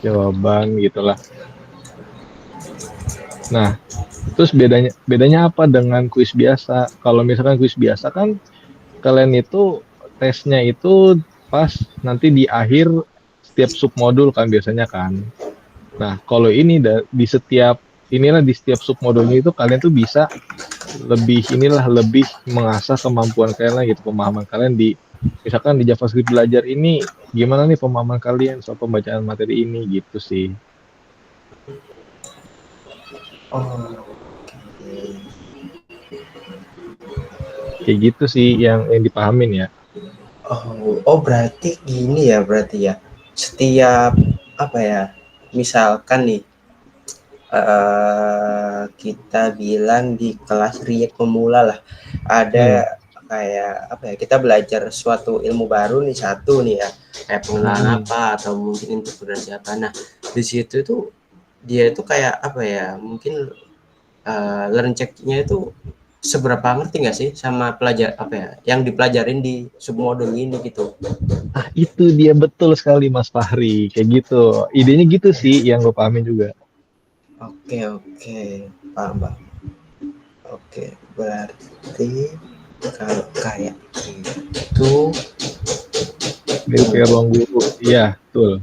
jawaban gitulah. Nah, terus bedanya apa dengan kuis biasa? Kalau misalkan kuis biasa kan kalian itu tesnya itu pas nanti di akhir setiap submodul kan biasanya kan. Nah, kalau ini di setiap inilah di setiap submodulnya itu kalian tuh bisa lebih mengasah kemampuan kalian lah gitu, pemahaman kalian di misalkan di JavaScript belajar ini gimana nih pemahaman kalian soal pembacaan materi ini gitu sih. Oh, Kayak gitu sih yang dipahamin ya. oh berarti gini ya, berarti ya. Setiap apa ya? Misalkan nih kita bilang di kelas React pemula lah, Hmm. ada kayak apa ya, kita belajar suatu ilmu baru nih, satu nih ya, kayak pengenalan Hmm. apa atau mungkin integrasi apa. Nah di situ tuh dia itu kayak apa ya, mungkin learn check-nya itu seberapa ngerti nggak sih sama pelajar apa ya yang dipelajarin di submodul ini gitu. Ah, itu dia betul sekali Mas Fahri. Kayak gitu. Idenya gitu sih yang gue pahamin juga. Oke oke, paham Bang. Oke, berarti kalau kayak gitu DP ruang guru. Iya, betul.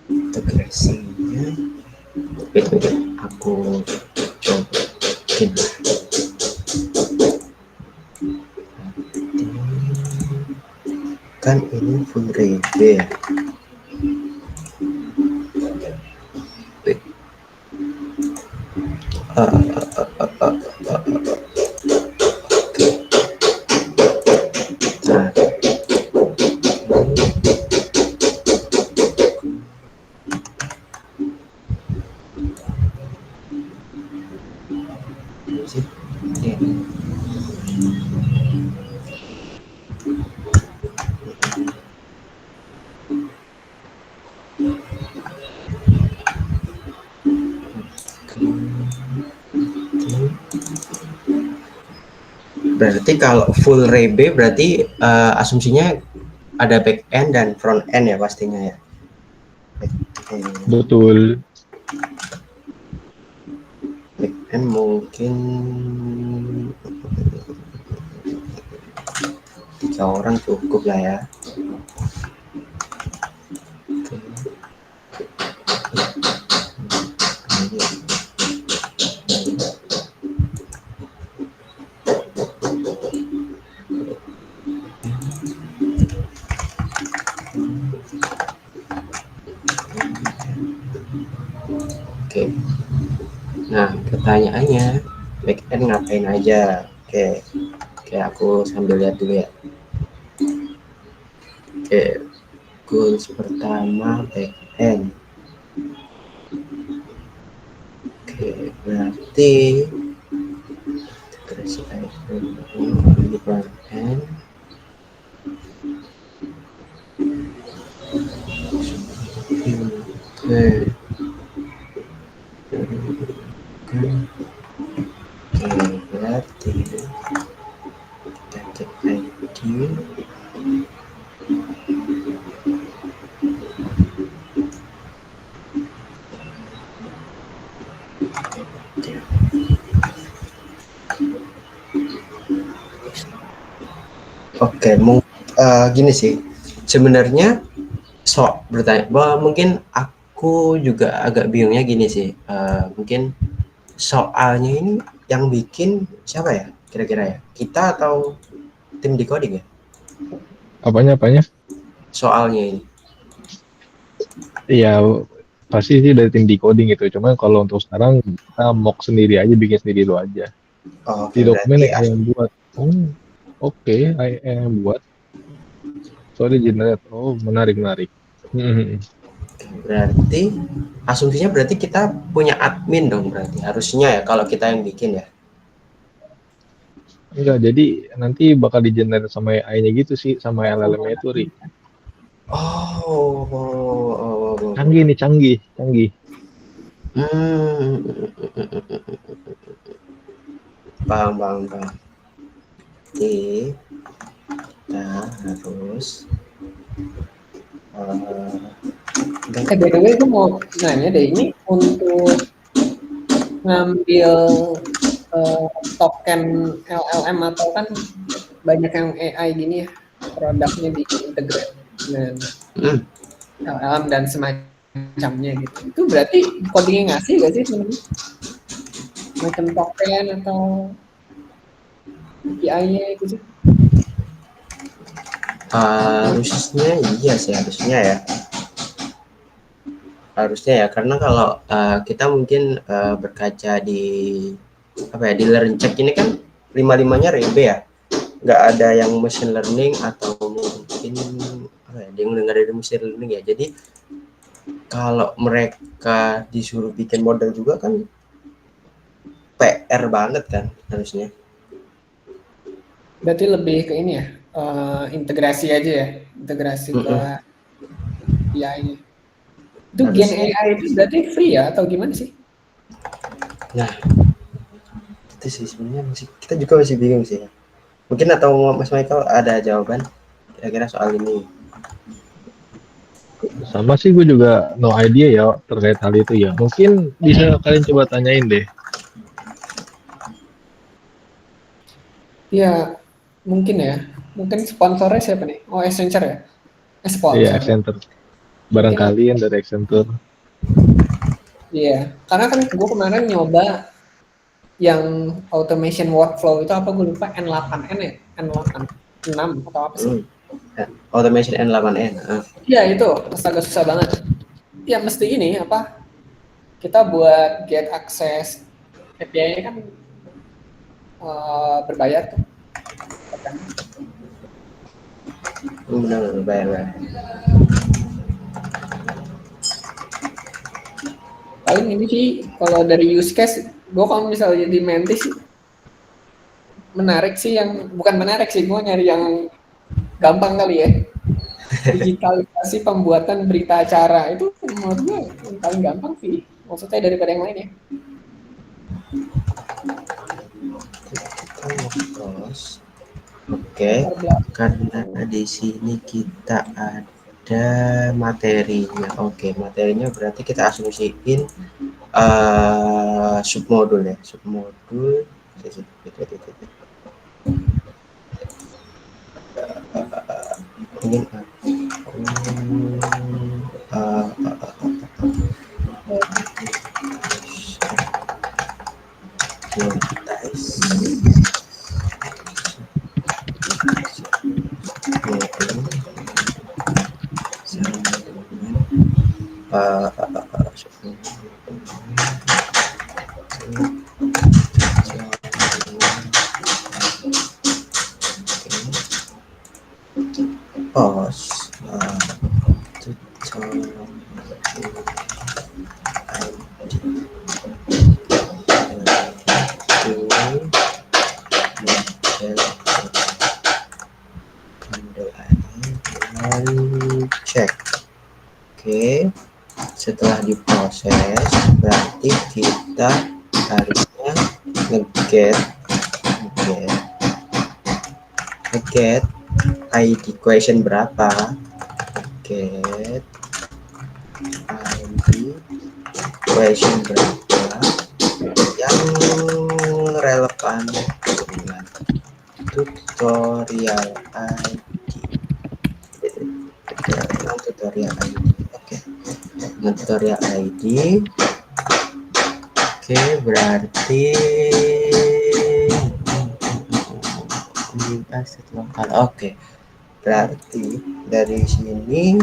integrasinya itu aku cobain. Kan ini full rebe ya. Wait, nah, ini. Berarti kalau full rebe berarti asumsinya ada back end dan front end ya pastinya ya. Betul. Back end mungkin 3 orang cukup lah ya. Oke. Nah, pertanyaannya back end ngapain aja? Oke, aku sambil lihat dulu ya. Oke, goals pertama back end. Oke, berarti integrasi item di front end. Oke, berarti kita cek ID. Oke, gini sih. Sebenarnya bertanya, bahwa mungkin aku juga agak bingungnya gini sih. Mungkin soalnya ini yang bikin siapa ya? Kira-kira ya? Kita atau tim decoding ya? Apanya? Soalnya ini. Iya, pasti sih dari tim decoding gitu. Cuman kalau untuk sekarang kita mock sendiri aja, bikin sendiri dulu aja. Oh, Di oke, dokumen berarti AI yang buat. Oh, oke, AI yang buat. Sorry, generate. Oh, menarik. Hmm. berarti asumsinya berarti kita punya admin dong, berarti harusnya ya kalau kita yang bikin ya. Enggak, jadi nanti bakal di generate sama AI-nya gitu sih, sama LLM-nya itu, Ri. Canggih Oh. nih, canggih. Hmm, paham. Jadi kita harus By the way, gue mau nanya deh, ini untuk ngambil token LLM atau kan banyak yang AI gini ya, produknya diintegrate dengan LLM dan semacamnya gitu. Itu berarti codingnya ngasih gak sih sebenarnya? Macam token atau API-nya itu sih? Harusnya iya sih, harusnya ya, karena kalau kita mungkin berkaca di apa ya, di learn check ini kan 5-5-nya Rebe ya, nggak ada yang machine learning atau mungkin apa ya, yang dengar dari machine learning ya. Jadi kalau mereka disuruh bikin model juga kan PR banget kan harusnya. Berarti lebih ke ini ya, integrasi aja ya, integrasi ke API-nya. Itu Gen AI itu berarti free ya atau gimana sih? Nah, itu sih sebenarnya kita juga masih bingung sih. Mungkin atau Mas Michael ada jawaban kira-kira soal ini? Sama sih, gue juga no idea ya terkait hal itu ya. Mungkin bisa kalian coba tanyain deh. Ya, mungkin ya. Mungkin sponsornya siapa nih? Oh, Accenture ya? Iya, Sponsor. Accenture. Mungkin, Barangkali yang dari Accenture. iya. Karena kan gue kemarin nyoba yang automation workflow itu apa, gue lupa, N8N ya? N8, 6 atau apa sih? Automation N8N. Iya, itu astaga susah banget. Ya mesti ini apa? Kita buat get access API-nya kan berbayar tuh. Benar, bayar. Paling ini sih kalau dari use case, gue kalau misalnya jadi mentis menarik sih, yang bukan menarik sih, gue nyari yang gampang kali ya. Digitalisasi pembuatan berita acara itu menurut gue yang paling gampang sih, maksudnya daripada yang lain ya. Oke, karena di sini kita ada materinya. Oke, materinya berarti kita asumsiin submodul ya, submodul. Ingin cek. Oke, setelah diproses berarti kita harusnya ngeget ID question berapa, get ID question berapa yang relevan dengan tutorial ID. Tutorial ID. Oke. Tutorial ID. Oke, berarti lokal. Oke. Berarti dari sini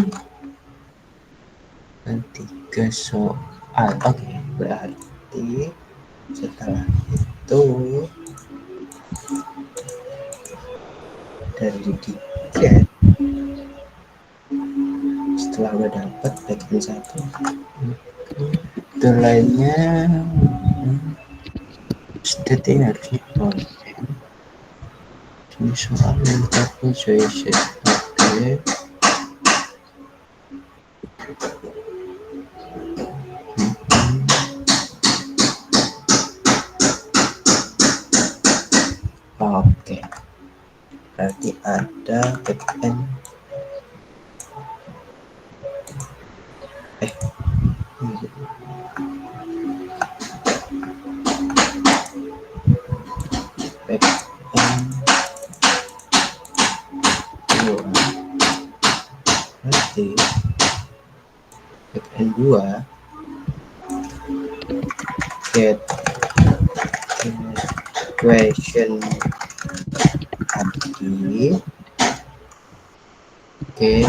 tiga soal. Oke, berarti setelah itu dari tiket, setelah udah dapat bagian satu, itu lainnya state ini harusnya konten. Ini soal mental punctuation. Oke. Oke, berarti ada backend berarti backend 2 get question ID. Oke,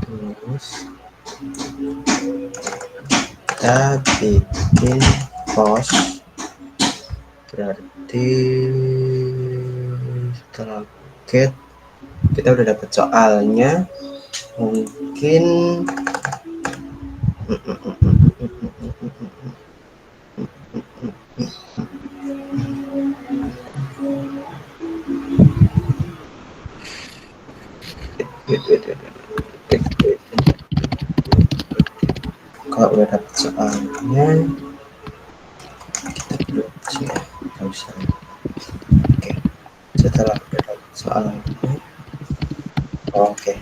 terus kita bikin post, berarti setelah get kita udah dapat soalnya. Mungkin kalau udah dapat soalnya kita produksi ya, nggak usah. Oke, setelah udah dapat soalnya, oke,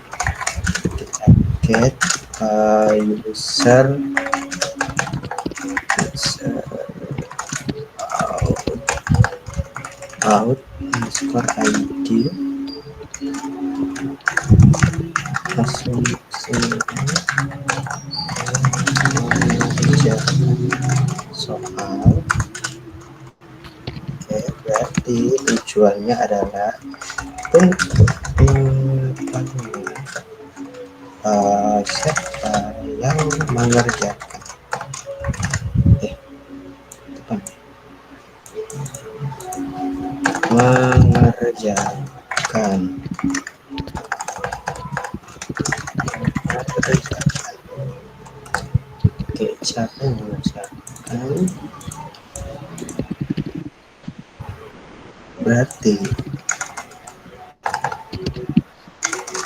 kita get user out underscore ID, langsung soal. Oke, berarti tujuannya adalah untuk siapa yang mengerjakan oke, siapa yang mengerjakan, berarti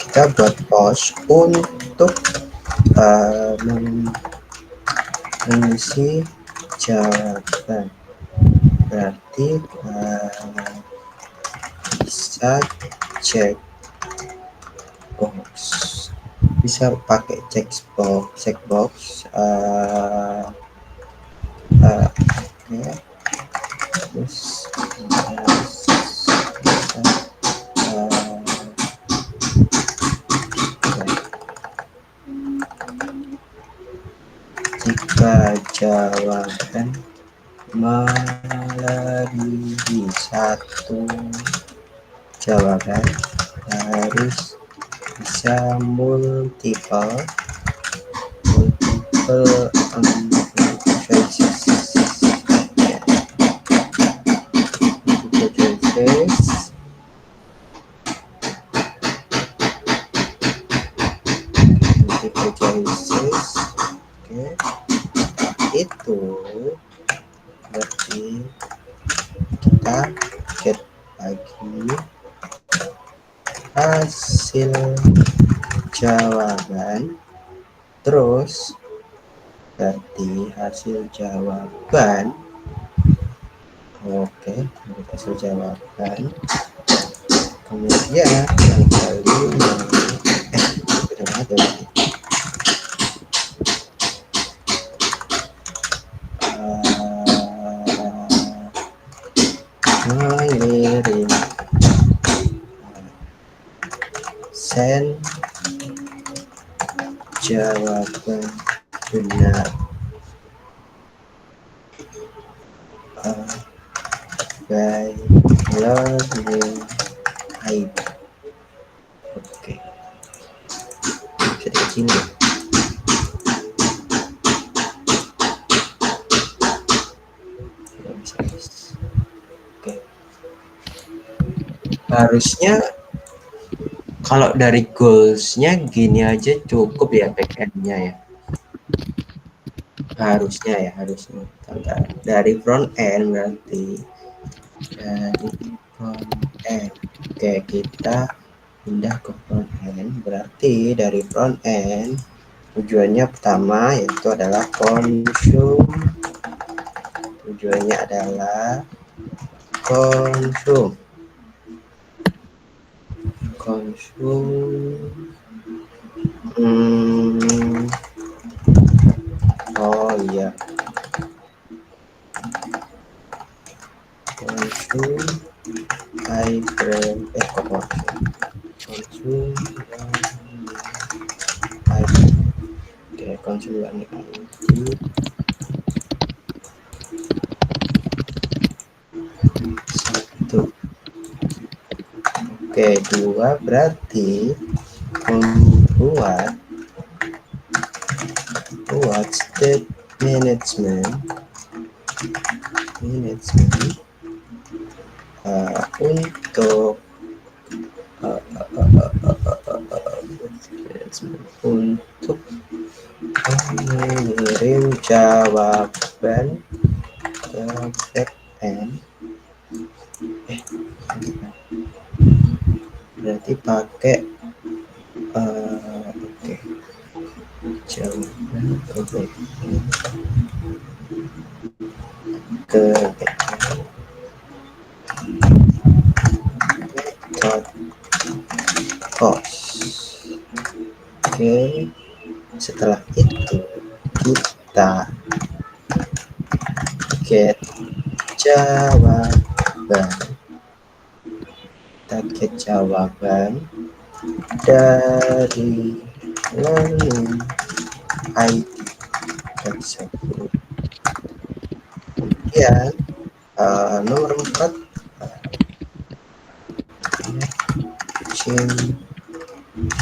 kita buat post untuk mengisi jawaban. Berarti bisa cek box, bisa pakai checkbox terus jika jawaban melebihi satu jawaban harus bisa multiple choices. Oke, itu berarti kita get lagi hasil jawaban, terus berarti hasil jawaban. Oke, hasil jawaban, kemudian yang kelima udah ada mengirim send jawaban benar by login ID. Oke, bisa di sini. Oke, harusnya kalau dari goalsnya gini aja cukup ya backendnya ya, harusnya dari front end, berarti dari front end. Oke, kita pindah ke front end, berarti dari front end tujuannya pertama yaitu adalah consume, tujuannya adalah consume oh iya, consume iframe consume konsulen ID. Satu. Oke, 2 berarti membuat state management untuk untuk mengirim jawaban ke backend. Berarti pakai oke, jawaban ke backend method post. Oke, setelah itu kita get jawaban dari learning ID tersebut. Kemudian nomor 4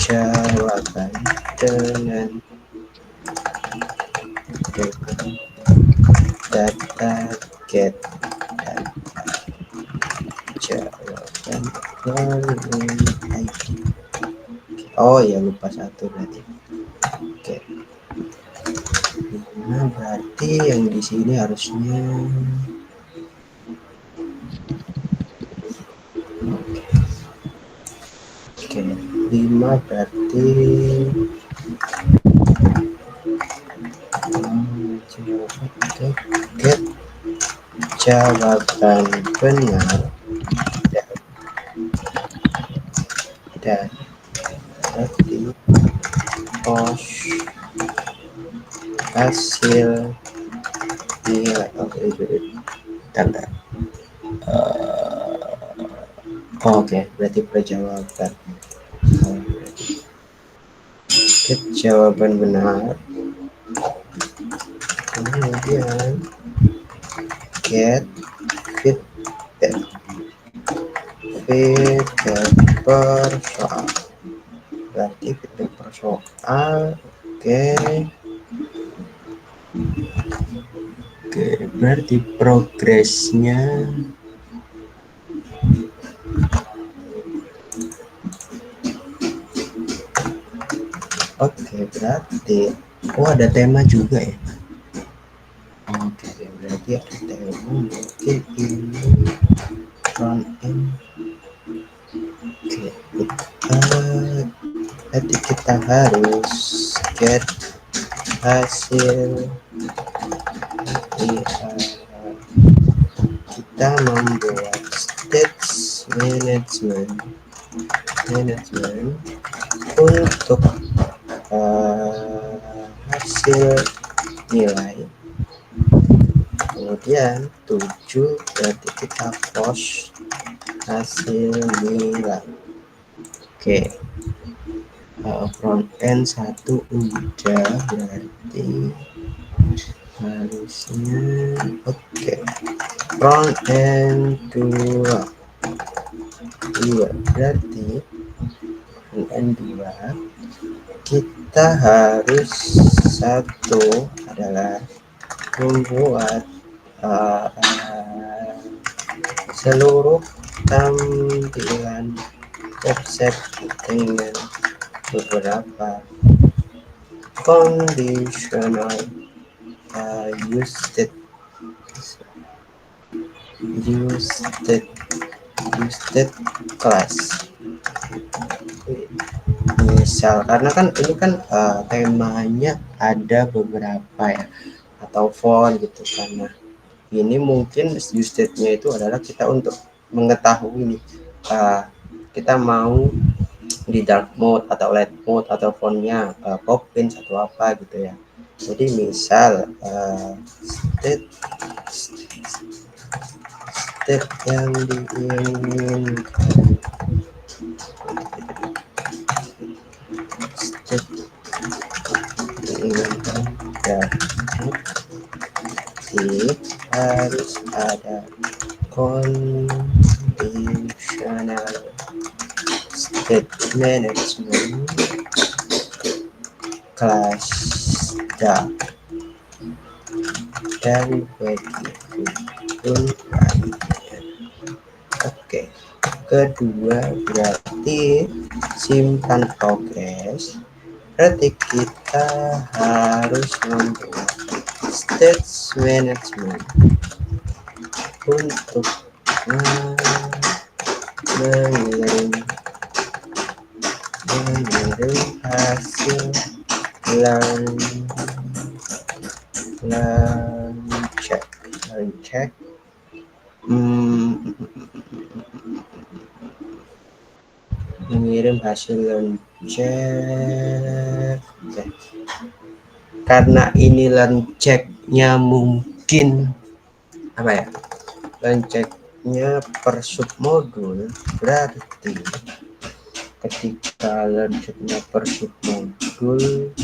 jawaban dengan data get jawaban learning ID. Oh ya, lupa satu berarti. Oke. Nah, berarti yang di sini harusnya oke, 5 berarti get jawaban benar dan berarti post hasil nilai. Oke, berarti perjawaban. Get jawaban benar, kemudian get feedback per soal. Berarti feedback per soal. Oke, berarti progresnya berarti ada tema juga ya. Oke, berarti ada tema, mungkin ini front end. Oke, berarti kita harus get hasil. Kita membuat state management untuk hasil nilai. Kemudian 7 berarti kita post hasil nilai. Oke, front end 1 udah, berarti harusnya oke. Front end 2 berarti front end 2 kita harus satu adalah membuat seluruh tampilan website dengan beberapa conditional use state class. Misal, karena kan ini kan temanya ada beberapa ya, atau font gitu, karena ini mungkin use state-nya itu adalah kita untuk mengetahui nih kita mau di dark mode atau light mode atau fontnya Poppins atau apa gitu ya. Jadi misal state yang diinginkan harus ada conditional state management kelas dan begitu pun lainnya. Oke, kedua berarti simpan progres. Berarti kita harus membuat state management untuk mengirim hasil check mengirim hasil learn check. Karena ini learn check-nya mungkin apa ya, learn check-nya per submodul, berarti ketika learn check-nya per submodul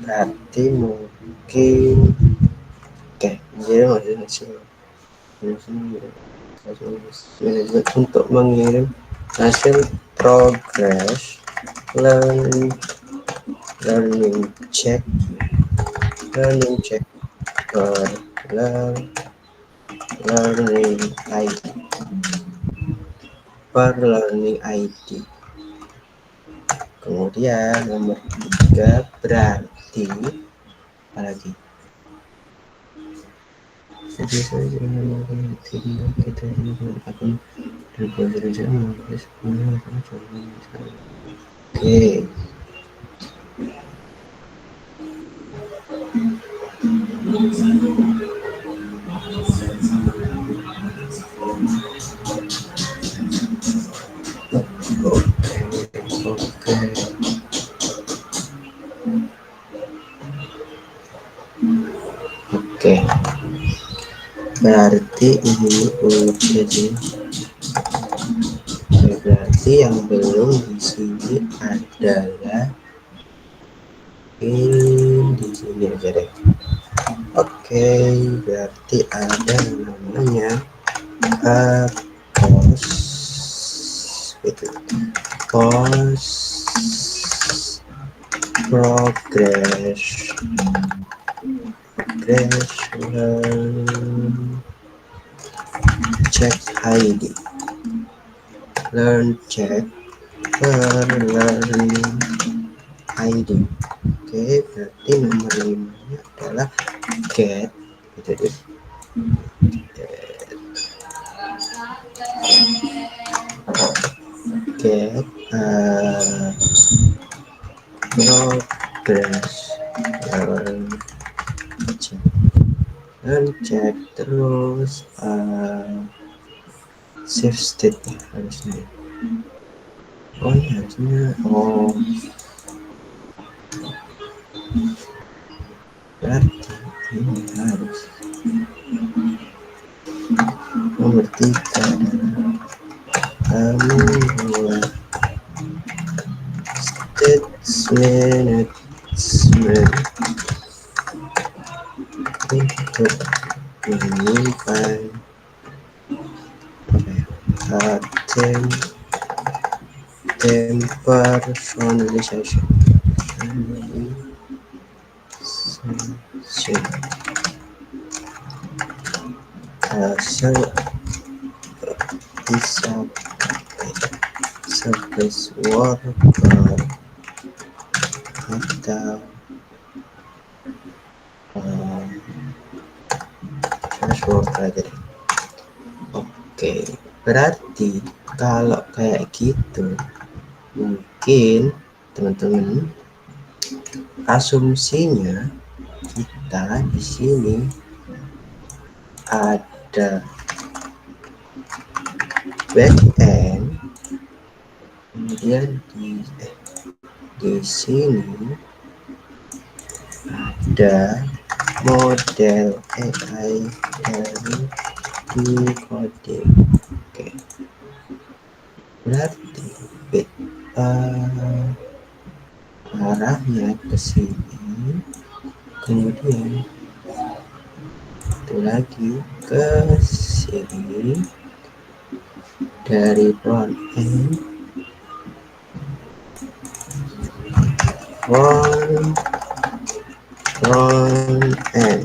berarti mungkin untuk mengirim hasil progress learning check per learning ID. Kemudian nomor 3 berarti apa lagi? Jadi saya mungkin kita ini akan bekerja Oke. Oke. Berarti ini jadi berarti yang belum di sini adalah ini di sini aja deh. Oke, berarti ada namanya cost progress check ID learn check per learning ID. Oke, berarti nomor 5 adalah get gitu deh. Get progress learn check terus save state harusnya. Oh ya, harusnya berarti ini harus nomor 3 adalah membuat state management untuk menyimpan personalization service worker atau service worker aja deh. Oke, berarti kalau kayak gitu mungkin teman-teman asumsinya kita di sini ada backend, kemudian di sini ada model AI dari decoding. Oke. berarti arahnya ke sini, kemudian itu lagi ke sini dari front end front end